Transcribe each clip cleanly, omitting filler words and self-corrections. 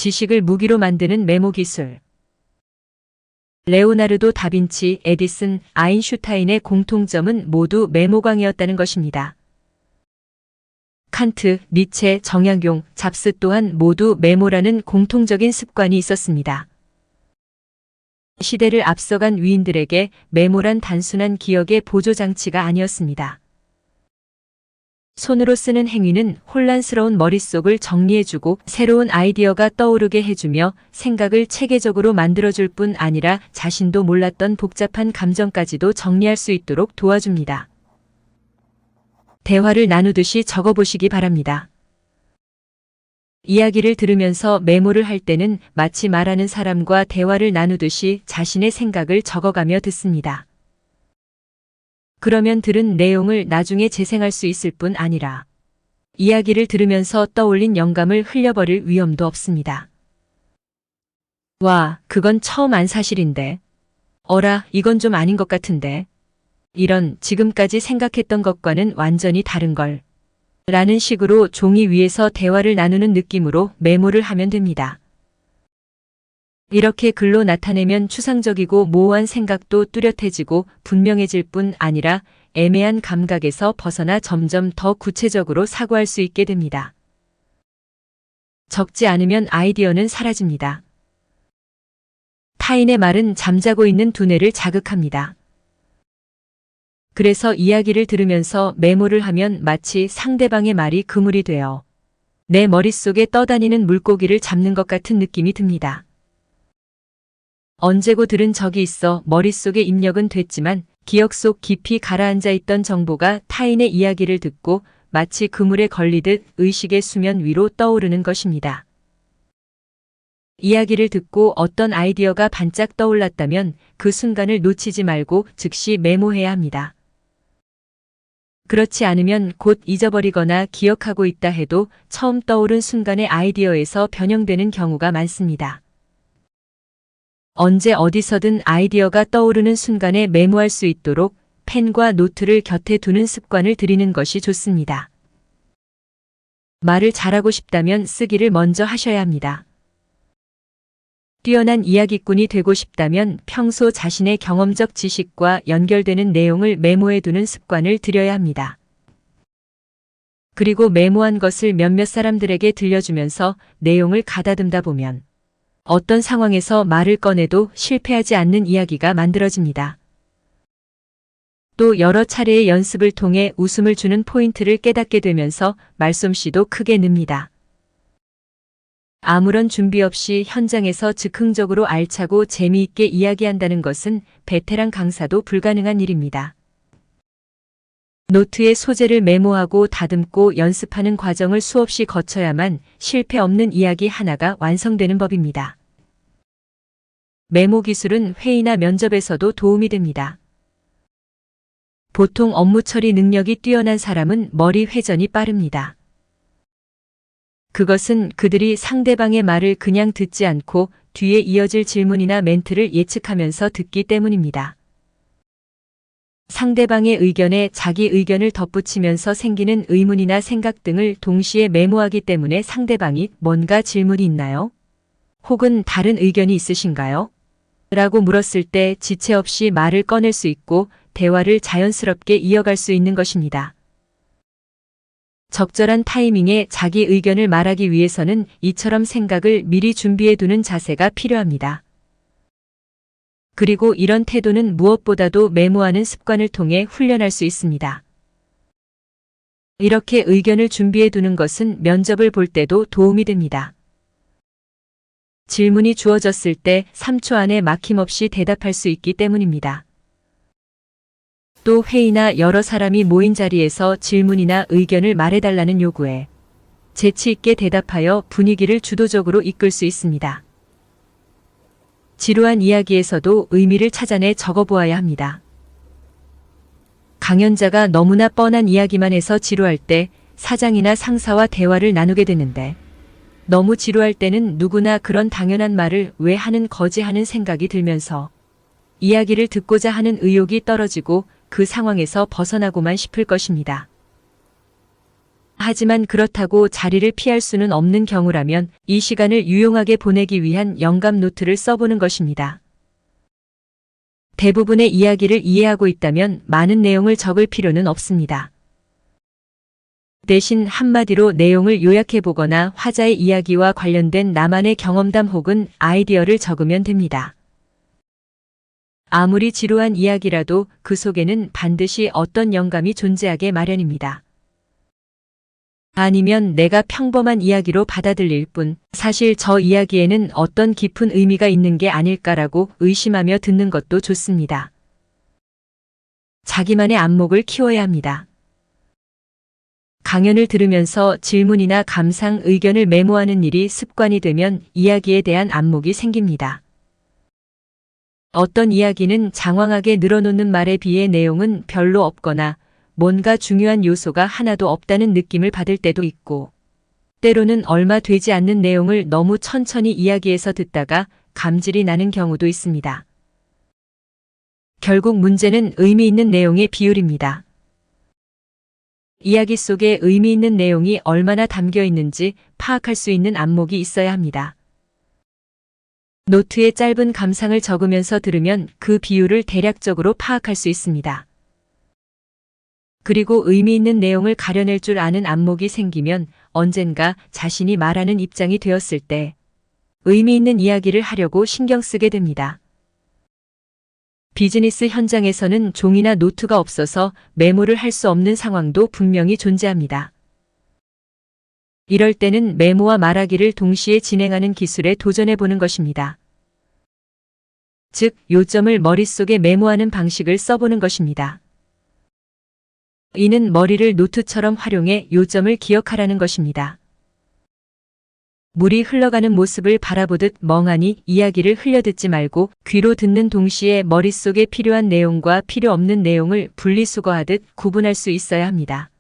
지식을 무기로 만드는 메모 기술. 레오나르도 다빈치, 에디슨, 아인슈타인의 공통점은 모두 메모광이었다는 것입니다. 칸트, 니체, 정약용, 잡스 또한 모두 메모라는 공통적인 습관이 있었습니다. 시대를 앞서간 위인들에게 메모란 단순한 기억의 보조장치가 아니었습니다. 손으로 쓰는 행위는 혼란스러운 머릿속을 정리해주고 새로운 아이디어가 떠오르게 해주며 생각을 체계적으로 만들어줄 뿐 아니라 자신도 몰랐던 복잡한 감정까지도 정리할 수 있도록 도와줍니다. 대화를 나누듯이 적어보시기 바랍니다. 이야기를 들으면서 메모를 할 때는 마치 말하는 사람과 대화를 나누듯이 자신의 생각을 적어가며 듣습니다. 그러면 들은 내용을 나중에 재생할 수 있을 뿐 아니라 이야기를 들으면서 떠올린 영감을 흘려버릴 위험도 없습니다. 와, 그건 처음 안 사실인데. 어라, 이건 좀 아닌 것 같은데. 이런 지금까지 생각했던 것과는 완전히 다른 걸. 라는 식으로 종이 위에서 대화를 나누는 느낌으로 메모를 하면 됩니다. 이렇게 글로 나타내면 추상적이고 모호한 생각도 뚜렷해지고 분명해질 뿐 아니라 애매한 감각에서 벗어나 점점 더 구체적으로 사고할 수 있게 됩니다. 적지 않으면 아이디어는 사라집니다. 타인의 말은 잠자고 있는 두뇌를 자극합니다. 그래서 이야기를 들으면서 메모를 하면 마치 상대방의 말이 그물이 되어 내 머릿속에 떠다니는 물고기를 잡는 것 같은 느낌이 듭니다. 언제고 들은 적이 있어 머릿속에 입력은 됐지만 기억 속 깊이 가라앉아 있던 정보가 타인의 이야기를 듣고 마치 그물에 걸리듯 의식의 수면 위로 떠오르는 것입니다. 이야기를 듣고 어떤 아이디어가 반짝 떠올랐다면 그 순간을 놓치지 말고 즉시 메모해야 합니다. 그렇지 않으면 곧 잊어버리거나 기억하고 있다 해도 처음 떠오른 순간의 아이디어에서 변형되는 경우가 많습니다. 언제 어디서든 아이디어가 떠오르는 순간에 메모할 수 있도록 펜과 노트를 곁에 두는 습관을 들이는 것이 좋습니다. 말을 잘하고 싶다면 쓰기를 먼저 하셔야 합니다. 뛰어난 이야기꾼이 되고 싶다면 평소 자신의 경험적 지식과 연결되는 내용을 메모해 두는 습관을 들여야 합니다. 그리고 메모한 것을 몇몇 사람들에게 들려주면서 내용을 가다듬다 보면 어떤 상황에서 말을 꺼내도 실패하지 않는 이야기가 만들어집니다. 또 여러 차례의 연습을 통해 웃음을 주는 포인트를 깨닫게 되면서 말솜씨도 크게 늡니다. 아무런 준비 없이 현장에서 즉흥적으로 알차고 재미있게 이야기한다는 것은 베테랑 강사도 불가능한 일입니다. 노트에 소재를 메모하고 다듬고 연습하는 과정을 수없이 거쳐야만 실패 없는 이야기 하나가 완성되는 법입니다. 메모 기술은 회의나 면접에서도 도움이 됩니다. 보통 업무 처리 능력이 뛰어난 사람은 머리 회전이 빠릅니다. 그것은 그들이 상대방의 말을 그냥 듣지 않고 뒤에 이어질 질문이나 멘트를 예측하면서 듣기 때문입니다. 상대방의 의견에 자기 의견을 덧붙이면서 생기는 의문이나 생각 등을 동시에 메모하기 때문에 상대방이 뭔가 질문이 있나요? 혹은 다른 의견이 있으신가요? 라고 물었을 때 지체 없이 말을 꺼낼 수 있고 대화를 자연스럽게 이어갈 수 있는 것입니다. 적절한 타이밍에 자기 의견을 말하기 위해서는 이처럼 생각을 미리 준비해 두는 자세가 필요합니다. 그리고 이런 태도는 무엇보다도 메모하는 습관을 통해 훈련할 수 있습니다. 이렇게 의견을 준비해 두는 것은 면접을 볼 때도 도움이 됩니다. 질문이 주어졌을 때 3초 안에 막힘없이 대답할 수 있기 때문입니다. 또 회의나 여러 사람이 모인 자리에서 질문이나 의견을 말해달라는 요구에 재치 있게 대답하여 분위기를 주도적으로 이끌 수 있습니다. 지루한 이야기에서도 의미를 찾아내 적어보아야 합니다. 강연자가 너무나 뻔한 이야기만 해서 지루할 때 사장이나 상사와 대화를 나누게 되는데 너무 지루할 때는 누구나 그런 당연한 말을 왜 하는 거지 하는 생각이 들면서 이야기를 듣고자 하는 의욕이 떨어지고 그 상황에서 벗어나고만 싶을 것입니다. 하지만 그렇다고 자리를 피할 수는 없는 경우라면 이 시간을 유용하게 보내기 위한 영감 노트를 써보는 것입니다. 대부분의 이야기를 이해하고 있다면 많은 내용을 적을 필요는 없습니다. 대신 한마디로 내용을 요약해보거나 화자의 이야기와 관련된 나만의 경험담 혹은 아이디어를 적으면 됩니다. 아무리 지루한 이야기라도 그 속에는 반드시 어떤 영감이 존재하게 마련입니다. 아니면 내가 평범한 이야기로 받아들일 뿐 사실 저 이야기에는 어떤 깊은 의미가 있는 게 아닐까라고 의심하며 듣는 것도 좋습니다. 자기만의 안목을 키워야 합니다. 강연을 들으면서 질문이나 감상, 의견을 메모하는 일이 습관이 되면 이야기에 대한 안목이 생깁니다. 어떤 이야기는 장황하게 늘어놓는 말에 비해 내용은 별로 없거나 뭔가 중요한 요소가 하나도 없다는 느낌을 받을 때도 있고, 때로는 얼마 되지 않는 내용을 너무 천천히 이야기해서 듣다가 감질이 나는 경우도 있습니다. 결국 문제는 의미 있는 내용의 비율입니다. 이야기 속에 의미 있는 내용이 얼마나 담겨 있는지 파악할 수 있는 안목이 있어야 합니다. 노트에 짧은 감상을 적으면서 들으면 그 비율을 대략적으로 파악할 수 있습니다. 그리고 의미 있는 내용을 가려낼 줄 아는 안목이 생기면 언젠가 자신이 말하는 입장이 되었을 때 의미 있는 이야기를 하려고 신경 쓰게 됩니다. 비즈니스 현장에서는 종이나 노트가 없어서 메모를 할 수 없는 상황도 분명히 존재합니다. 이럴 때는 메모와 말하기를 동시에 진행하는 기술에 도전해 보는 것입니다. 즉, 요점을 머릿속에 메모하는 방식을 써보는 것입니다. 이는 머리를 노트처럼 활용해 요점을 기억하라는 것입니다. 물이 흘러가는 모습을 바라보듯 멍하니 이야기를 흘려듣지 말고 귀로 듣는 동시에 머릿속에 필요한 내용과 필요 없는 내용을 분리수거하듯 구분할 수 있어야 합니다.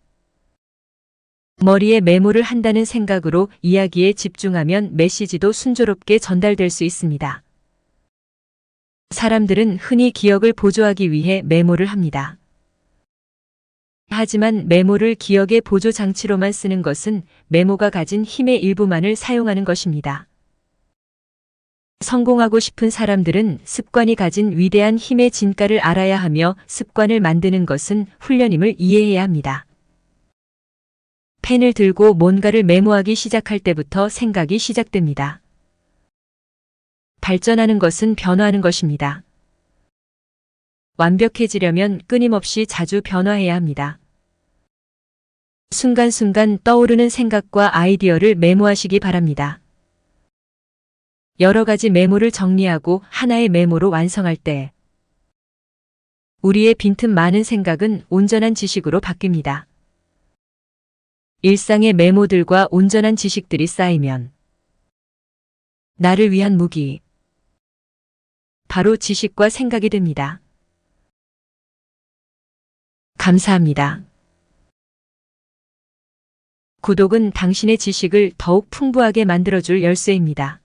머리에 메모를 한다는 생각으로 이야기에 집중하면 메시지도 순조롭게 전달될 수 있습니다. 사람들은 흔히 기억을 보조하기 위해 메모를 합니다. 하지만 메모를 기억의 보조 장치로만 쓰는 것은 메모가 가진 힘의 일부만을 사용하는 것입니다. 성공하고 싶은 사람들은 습관이 가진 위대한 힘의 진가를 알아야 하며 습관을 만드는 것은 훈련임을 이해해야 합니다. 펜을 들고 뭔가를 메모하기 시작할 때부터 생각이 시작됩니다. 발전하는 것은 변화하는 것입니다. 완벽해지려면 끊임없이 자주 변화해야 합니다. 순간순간 떠오르는 생각과 아이디어를 메모하시기 바랍니다. 여러 가지 메모를 정리하고 하나의 메모로 완성할 때 우리의 빈틈 많은 생각은 온전한 지식으로 바뀝니다. 일상의 메모들과 온전한 지식들이 쌓이면 나를 위한 무기, 바로 지식과 생각이 됩니다. 감사합니다. 구독은 당신의 지식을 더욱 풍부하게 만들어줄 열쇠입니다.